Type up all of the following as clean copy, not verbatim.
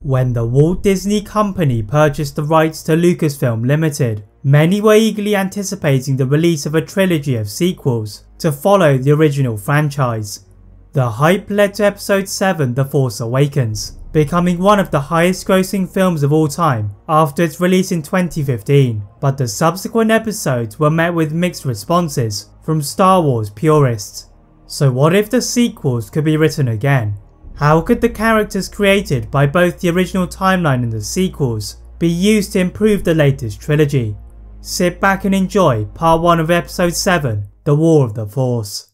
When the Walt Disney Company purchased the rights to Lucasfilm Ltd, many were eagerly anticipating the release of a trilogy of sequels to follow the original franchise. The hype led to Episode VII the Force Awakens, becoming one of the highest grossing films of all time after its release in 2015, but the subsequent episodes were met with mixed responses from Star Wars purists. So what if the sequels could be written again? How could the characters created by both the original timeline and the sequels be used to improve the latest trilogy? Sit back and enjoy part 1 of Episode 7, The War of the Force.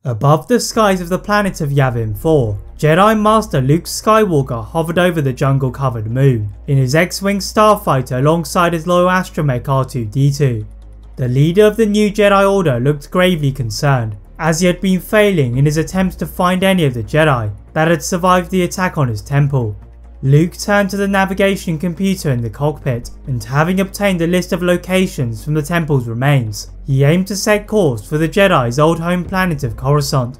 Above the skies of the planet of VII 4, Jedi Master Luke Skywalker hovered over the jungle-covered moon in his X-Wing starfighter alongside his loyal astromech R2-D2. The leader of the new Jedi Order looked gravely concerned, as he had been failing in his attempts to find any of the Jedi that had survived the attack on his temple. Luke turned to the navigation computer in the cockpit, and having obtained a list of locations from the temple's remains, he aimed to set course for the Jedi's old home planet of Coruscant.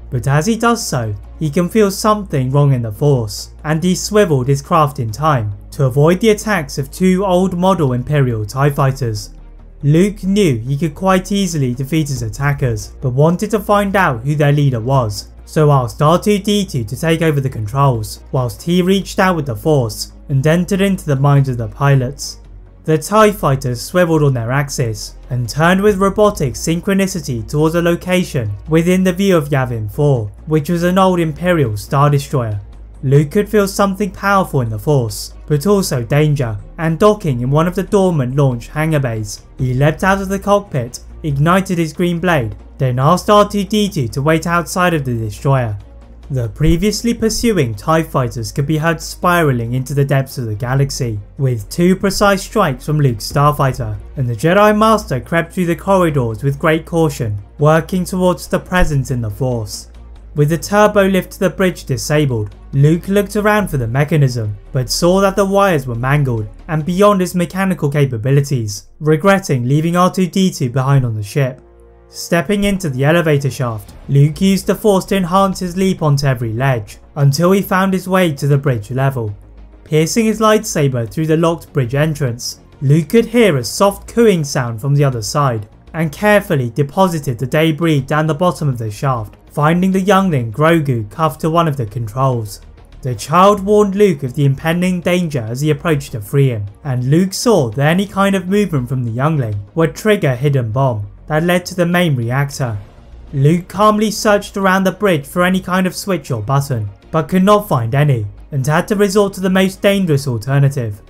But as he does so, he can feel something wrong in the Force, and he swiveled his craft in time to avoid the attacks of two old model Imperial TIE fighters. Luke knew he could quite easily defeat his attackers, but wanted to find out who their leader was, so asked R2-D2 to take over the controls, whilst he reached out with the Force and entered into the minds of the pilots. The TIE fighters swiveled on their axis and turned with robotic synchronicity towards a location within the view of VII 4, which was an old Imperial Star Destroyer. Luke could feel something powerful in the Force, but also danger, and docking in one of the dormant launch hangar bays. He leapt out of the cockpit, ignited his green blade, then asked R2-D2 to wait outside of the destroyer. The previously pursuing TIE fighters could be heard spiraling into the depths of the galaxy, with two precise strikes from Luke's starfighter, and the Jedi Master crept through the corridors with great caution, working towards the presence in the Force. With the turbo lift to the bridge disabled, Luke looked around for the mechanism, but saw that the wires were mangled and beyond his mechanical capabilities, regretting leaving R2-D2 behind on the ship. Stepping into the elevator shaft, Luke used the Force to enhance his leap onto every ledge, until he found his way to the bridge level. Piercing his lightsaber through the locked bridge entrance, Luke could hear a soft cooing sound from the other side, and carefully deposited the debris down the bottom of the shaft, finding the youngling Grogu cuffed to one of the controls. The child warned Luke of the impending danger as he approached to free him, and Luke saw that any kind of movement from the youngling would trigger a hidden bomb that led to the main reactor. Luke calmly searched around the bridge for any kind of switch or button, but could not find any, and had to resort to the most dangerous alternative.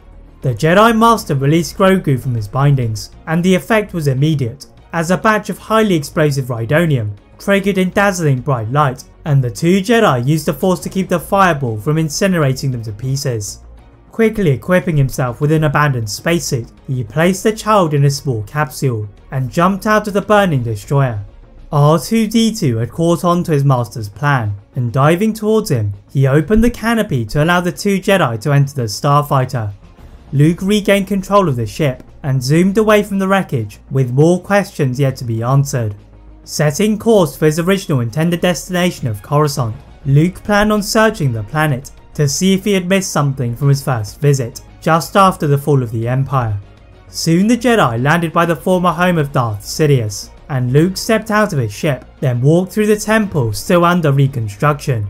The Jedi Master released Grogu from his bindings, and the effect was immediate, as a batch of highly explosive rhydonium triggered in dazzling bright light, and the two Jedi used the Force to keep the fireball from incinerating them to pieces. Quickly equipping himself with an abandoned spacesuit, he placed the child in a small capsule and jumped out of the burning destroyer. R2-D2 had caught on to his master's plan, and diving towards him, he opened the canopy to allow the two Jedi to enter the starfighter. Luke regained control of the ship and zoomed away from the wreckage, with more questions yet to be answered. Setting course for his original intended destination of Coruscant, Luke planned on searching the planet to see if he had missed something from his first visit, just after the fall of the Empire. Soon the Jedi landed by the former home of Darth Sidious, and Luke stepped out of his ship, then walked through the temple still under reconstruction.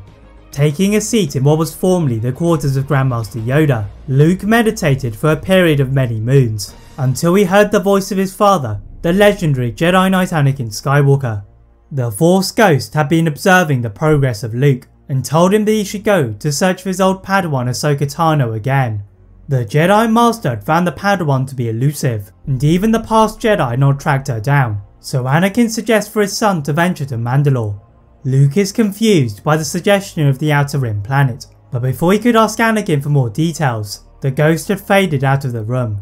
Taking a seat in what was formerly the quarters of Grandmaster Yoda, Luke meditated for a period of many moons, until he heard the voice of his father, the legendary Jedi Knight Anakin Skywalker. The Force Ghost had been observing the progress of Luke, and told him that he should go to search for his old Padawan Ahsoka Tano again. The Jedi Master had found the Padawan to be elusive, and even the past Jedi not tracked her down, so Anakin suggests for his son to venture to Mandalore. Luke is confused by the suggestion of the Outer Rim planet, but before he could ask Anakin for more details, the ghost had faded out of the room.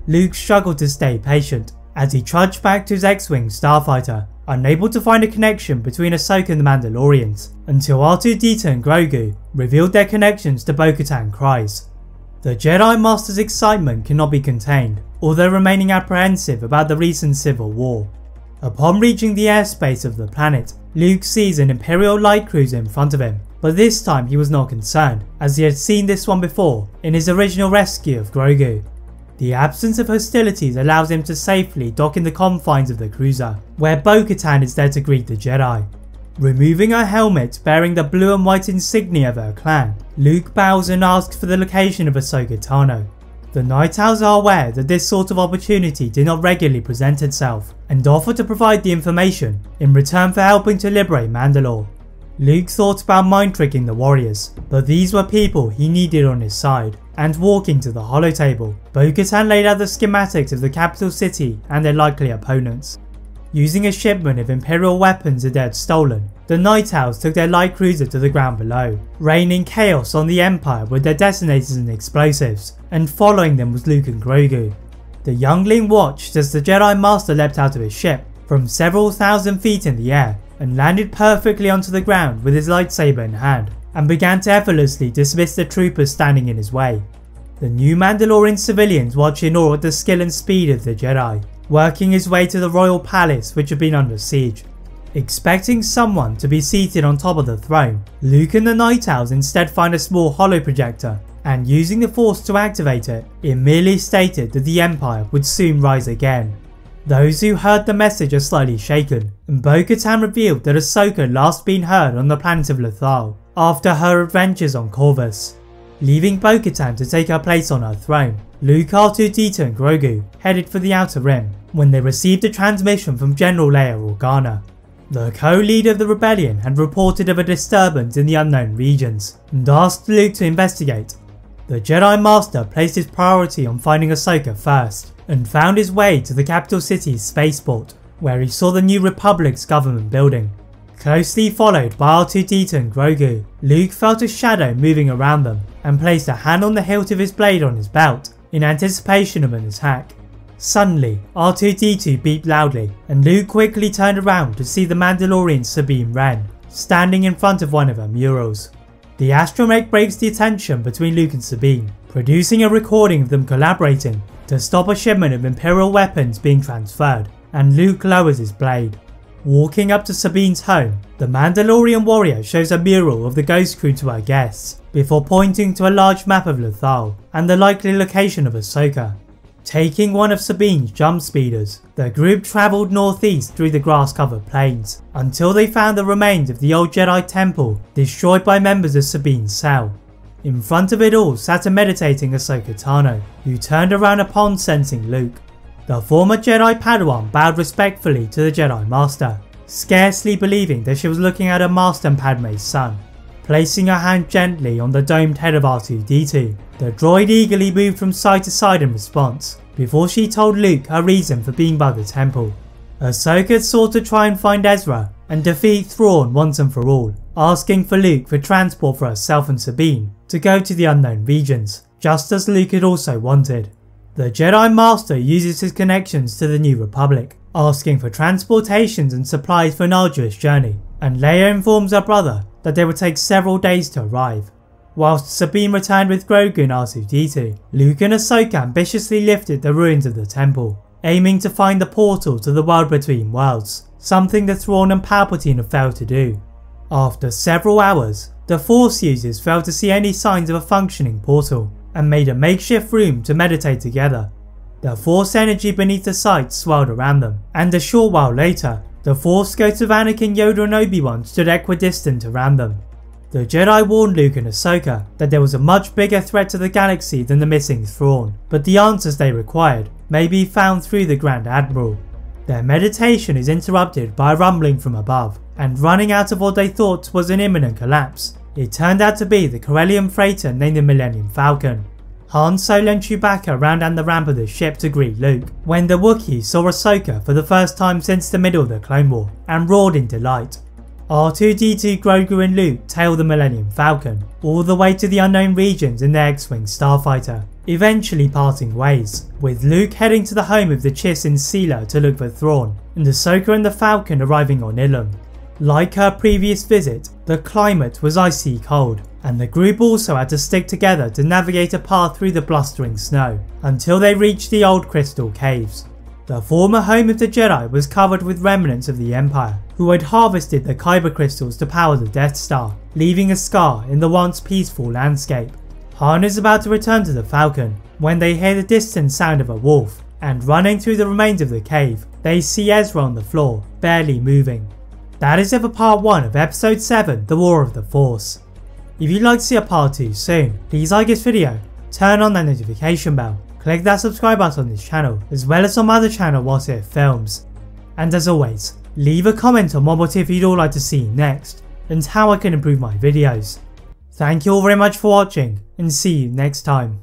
Luke struggled to stay patient as he trudged back to his X-Wing starfighter, unable to find a connection between Ahsoka and the Mandalorians, until R2-D2 and Grogu revealed their connections to Bo-Katan Kryze. The Jedi Master's excitement cannot be contained, although remaining apprehensive about the recent civil war. Upon reaching the airspace of the planet, Luke sees an Imperial light cruiser in front of him, but this time he was not concerned, as he had seen this one before in his original rescue of Grogu. The absence of hostilities allows him to safely dock in the confines of the cruiser, where Bo-Katan is there to greet the Jedi. Removing her helmet bearing the blue and white insignia of her clan, Luke bows and asks for the location of Ahsoka Tano. The Night Owls are aware that this sort of opportunity did not regularly present itself, and offer to provide the information in return for helping to liberate Mandalore. Luke thought about mind-tricking the warriors, but these were people he needed on his side, and walking to the holotable, Bo-Katan laid out the schematics of the capital city and their likely opponents. Using a shipment of Imperial weapons that they had stolen, the Night Owls took their light cruiser to the ground below, raining chaos on the Empire with their detonators and explosives, and following them was Luke and Grogu. The youngling watched as the Jedi Master leapt out of his ship from several thousand feet in the air and landed perfectly onto the ground with his lightsaber in hand, and began to effortlessly dismiss the troopers standing in his way. The new Mandalorian civilians watched in awe at the skill and speed of the Jedi, working his way to the royal palace which had been under siege. Expecting someone to be seated on top of the throne, Luke and the Night Owls instead find a small holoprojector, and using the Force to activate it, it merely stated that the Empire would soon rise again. Those who heard the message are slightly shaken, and Bo-Katan revealed that Ahsoka had last been heard on the planet of Lothal after her adventures on Corvus. Leaving Bo-Katan to take her place on her throne, Luke, R2-D2 and Grogu headed for the Outer Rim when they received a transmission from General Leia Organa. The co-leader of the rebellion had reported of a disturbance in the unknown regions and asked Luke to investigate. The Jedi Master placed his priority on finding Ahsoka first and found his way to the capital city's spaceport, where he saw the New Republic's government building. Closely followed by R2-D2 and Grogu, Luke felt a shadow moving around them and placed a hand on the hilt of his blade on his belt in anticipation of an attack. Suddenly, R2-D2 beeped loudly, and Luke quickly turned around to see the Mandalorian Sabine Wren standing in front of one of her murals. The astromech breaks the attention between Luke and Sabine, producing a recording of them collaborating to stop a shipment of Imperial weapons being transferred, and Luke lowers his blade. Walking up to Sabine's home, the Mandalorian warrior shows a mural of the Ghost Crew to her guests, before pointing to a large map of Lothal and the likely location of Ahsoka. Taking one of Sabine's jump speeders, the group travelled northeast through the grass-covered plains until they found the remains of the old Jedi temple destroyed by members of Sabine's cell. In front of it all sat a meditating Ahsoka Tano, who turned around upon sensing Luke. The former Jedi Padawan bowed respectfully to the Jedi Master, scarcely believing that she was looking at her master and Padme's son. Placing her hand gently on the domed head of R2-D2, the droid eagerly moved from side to side in response, before she told Luke her reason for being by the temple. Ahsoka sought to try and find Ezra and defeat Thrawn once and for all, asking for Luke for transport for herself and Sabine to go to the unknown regions, just as Luke had also wanted. The Jedi Master uses his connections to the New Republic, asking for transportations and supplies for an arduous journey, and Leia informs her brother that they would take several days to arrive. Whilst Sabine returned with Grogu and R2-D2, Luke and Ahsoka ambitiously lifted the ruins of the temple, aiming to find the portal to the world between worlds, something that Thrawn and Palpatine have failed to do. After several hours, the Force users failed to see any signs of a functioning portal, and made a makeshift room to meditate together. The Force energy beneath the site swirled around them, and a short while later, the Force ghosts of Anakin, Yoda and Obi-Wan stood equidistant around them. The Jedi warned Luke and Ahsoka that there was a much bigger threat to the galaxy than the missing Thrawn, but the answers they required may be found through the Grand Admiral. Their meditation is interrupted by a rumbling from above, and running out of what they thought was an imminent collapse, it turned out to be the Corellian freighter named the Millennium Falcon. Han Solo and Chewbacca ran down the ramp of the ship to greet Luke, when the Wookiee saw Ahsoka for the first time since the middle of the Clone War, and roared in delight. R2-D2, Grogu and Luke tailed the Millennium Falcon, all the way to the unknown regions in their X-Wing starfighter, eventually parting ways, with Luke heading to the home of the Chiss in Sela to look for Thrawn, and Ahsoka and the Falcon arriving on Ilum. Like her previous visit, the climate was icy cold, and the group also had to stick together to navigate a path through the blustering snow, until they reached the Old Crystal Caves. The former home of the Jedi was covered with remnants of the Empire, who had harvested the Kyber crystals to power the Death Star, leaving a scar in the once peaceful landscape. Han is about to return to the Falcon, when they hear the distant sound of a wolf, and running through the remains of the cave, they see Ezra on the floor, barely moving. That is it for part 1 of episode 7, The War of the Force. If you'd like to see a part 2 soon, please like this video, turn on that notification bell, click that subscribe button on this channel, as well as on my other channel What If Films. And as always, leave a comment on what if you'd all like to see next, and how I can improve my videos. Thank you all very much for watching, and see you next time.